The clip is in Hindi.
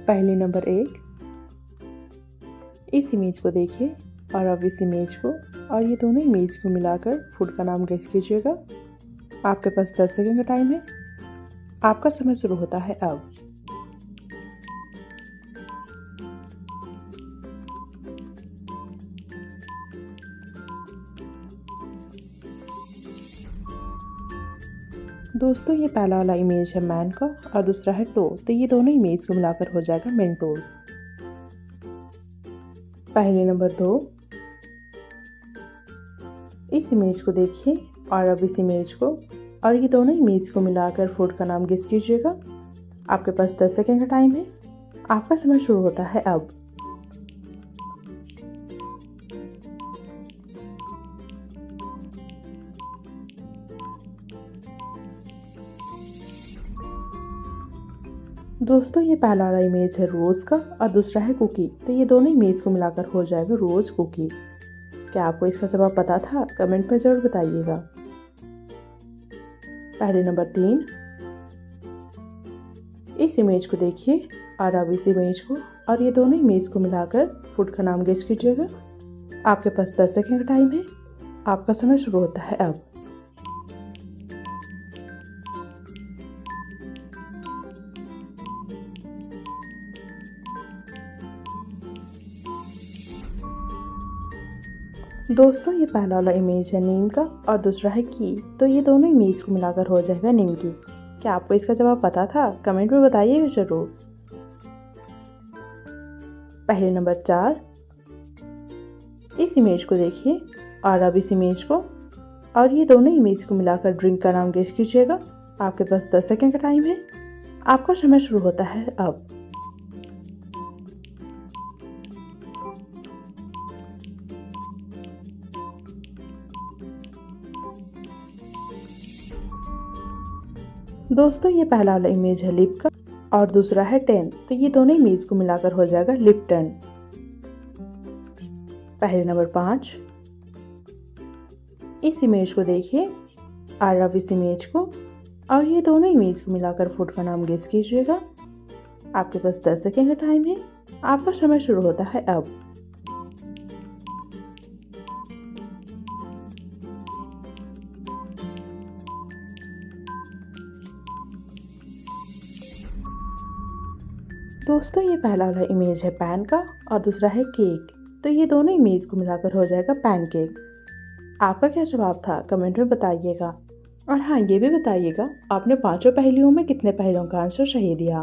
पहले नंबर 1, इस इमेज को देखिए और अब इस इमेज को और ये दोनों इमेज को मिलाकर फूड का नाम गेस कीजिएगा। आपके पास 10 सेकंड का टाइम है। आपका समय शुरू होता है अब। दोस्तों ये पहला वाला इमेज है मैन का और दूसरा है टो, तो ये दोनों इमेज को मिलाकर हो जाएगा मेंटोस। पहले नंबर 2, इस इमेज को देखिए और अब इस इमेज को और ये दोनों इमेज को मिलाकर फूड का नाम गेस कीजिएगा। आपके पास 10 सेकंड का टाइम है। आपका समय शुरू होता है अब। दोस्तों ये पहला वाला इमेज है रोज़ का और दूसरा है कुकी, तो ये दोनों इमेज को मिलाकर हो जाएगा रोज़ कुकी। क्या आपको इसका जवाब पता था? कमेंट में ज़रूर बताइएगा। पहले नंबर 3, इस इमेज को देखिए और अब इस इमेज को और ये दोनों इमेज को मिलाकर फूड का नाम गेस कीजिएगा। आपके पास 10 सेकंड का टाइम है। आपका समय शुरू होता है अब। दोस्तों ये पहला वाला इमेज है नीम का और दूसरा है की, तो ये दोनों इमेज को मिलाकर हो जाएगा निमकी। क्या आपको इसका जवाब पता था? कमेंट में बताइएगा जरूर। पहले नंबर 4, इस इमेज को देखिए और अब इस इमेज को और ये दोनों इमेज को मिलाकर ड्रिंक का नाम गेस कीजिएगा। आपके पास 10 सेकंड का टाइम है। आपका समय शुरू होता है अब। दोस्तों ये पहला वाला इमेज है लिप का और दूसरा है 10, तो ये दोनों इमेज को मिलाकर हो जाएगा लिप्टन। पहले नंबर 5, इस इमेज को देखिए और अब इस इमेज को और ये दोनों इमेज को मिलाकर फूड का नाम गेस कीजिएगा। आपके पास 10 सेकंड का टाइम है। आपका समय शुरू होता है अब। दोस्तों ये पहला वाला इमेज है पैन का और दूसरा है केक, तो ये दोनों इमेज को मिलाकर हो जाएगा पैनकेक। आपका क्या जवाब था? कमेंट में बताइएगा। और हाँ, ये भी बताइएगा आपने पांचों पहेलियों में कितने पहेलियों का आंसर सही दिया।